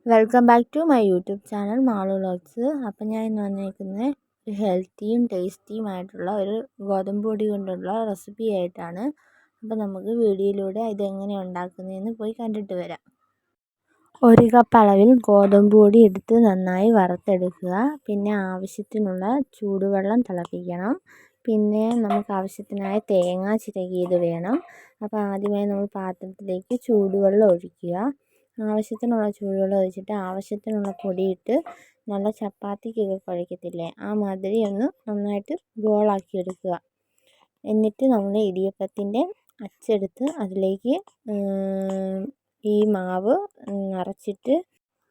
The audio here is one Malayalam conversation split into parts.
Welcome back to my YouTube channel Malu vlogs. അപ്പം ഞാൻ ഇന്ന് വന്നിരിക്കുന്നത് ഒരു ഹെൽത്തിയും ടേസ്റ്റിയുമായിട്ടുള്ള ഒരു ഗോതമ്പ് പൊടി കൊണ്ടുള്ള റെസിപ്പി ആയിട്ടാണ്. അപ്പോൾ നമുക്ക് വീഡിയോയിലൂടെ ഇതെങ്ങനെ ഉണ്ടാക്കുന്നതെന്ന് പോയി കണ്ടിട്ട് വരാം. ഒരു കപ്പ് അളവിൽ ഗോതമ്പ് പൊടി എടുത്ത് നന്നായി വറുത്തെടുക്കുക. പിന്നെ ആവശ്യത്തിനുള്ള ചൂടുവെള്ളം തിളപ്പിക്കണം. പിന്നെ നമുക്ക് ആവശ്യത്തിനായ തേങ്ങ ചിരകിയത് വേണം. അപ്പോൾ ആദ്യമായി നമ്മൾ പാത്രത്തിലേക്ക് ചൂടുവെള്ളം ഒഴിക്കുക. ആവശ്യത്തിനുള്ള ചൂടുവെള്ളം ഒഴിച്ചിട്ട് ആവശ്യത്തിനുള്ള പൊടിയിട്ട് നല്ല ചപ്പാത്തിക്കൊക്കെ കുഴക്കത്തില്ലേ, ആ മാതിരി ഒന്ന് നന്നായിട്ട് ഗോളാക്കി എടുക്കുക. എന്നിട്ട് നമ്മൾ ഇടിയപ്പത്തിൻ്റെ അച്ചെടുത്ത് അതിലേക്ക് ഈ മാവ് നിറച്ചിട്ട്,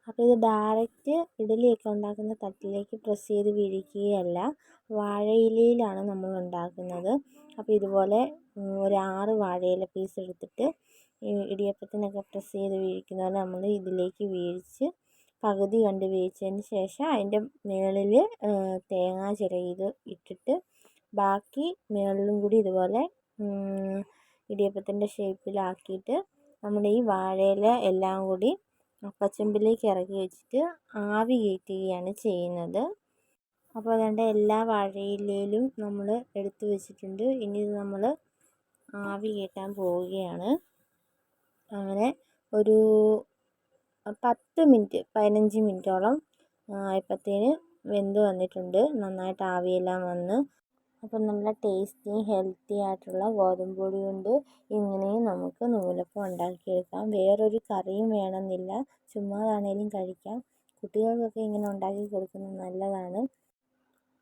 അപ്പോൾ ഇത് ഡയറക്റ്റ് ഇഡലിയൊക്കെ ഉണ്ടാക്കുന്ന തട്ടിലേക്ക് പ്രസ് ചെയ്ത് വീഴിക്കുകയല്ല, വാഴയിലയിലാണ് നമ്മൾ ഉണ്ടാക്കുന്നത്. അപ്പോൾ ഇതുപോലെ ഒരു 6 വാഴയില പീസ് എടുത്തിട്ട് ഇടിയപ്പത്തിനൊക്കെ പ്രസ് ചെയ്ത് വീഴിക്കുന്ന പോലെ നമ്മൾ ഇതിലേക്ക് വീഴിച്ച് പകുതി കണ്ട് വീഴിച്ചതിന് ശേഷം അതിൻ്റെ മുകളിൽ തേങ്ങ ചിരകിയത് ഇട്ടിട്ട് ബാക്കി മുകളിലും കൂടി ഇതുപോലെ ഇടിയപ്പത്തിൻ്റെ ഷേപ്പിലാക്കിയിട്ട് നമ്മുടെ ഈ വാഴയില എല്ലാം കൂടി അപ്പച്ചെമ്പിലേക്ക് ഇറക്കി വെച്ചിട്ട് ആവി കയറ്റുകയാണ് ചെയ്യുന്നത്. അപ്പോൾ അതുകൊണ്ട് എല്ലാ വാഴയിലയിലും നമ്മൾ എടുത്തു വെച്ചിട്ടുണ്ട്. ഇനി ഇത് നമ്മൾ ആവി കയറ്റാൻ പോവുകയാണ്. അങ്ങനെ ഒരു 15 മിനിറ്റോളം ആയപ്പോഴത്തേന് വെന്ത് വന്നിട്ടുണ്ട്. നന്നായിട്ട് ആവിയെല്ലാം വന്ന്. അപ്പം നല്ല ടേസ്റ്റി ഹെൽത്തി ആയിട്ടുള്ള ഗോതമ്പ് പൊടി കൊണ്ട് ഇങ്ങനെയും നമുക്ക് നൂലപ്പം ഉണ്ടാക്കിയെടുക്കാം. വേറൊരു കറിയും വേണമെന്നില്ല, ചുമ്മാതാണേലും കഴിക്കാം. കുട്ടികൾക്കൊക്കെ ഇങ്ങനെ ഉണ്ടാക്കി കൊടുക്കുന്നത് നല്ലതാണ്.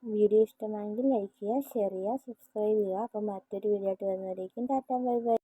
വീഡിയോ ഇഷ്ടമായെങ്കിൽ ലൈക്ക് ചെയ്യുക, ഷെയർ ചെയ്യുക, സബ്സ്ക്രൈബ് ചെയ്യുക. അപ്പം മറ്റൊരു വീഡിയോ ആയിട്ട് വരുന്നവരേക്കും ടാറ്റാ ബൈ ബൈ.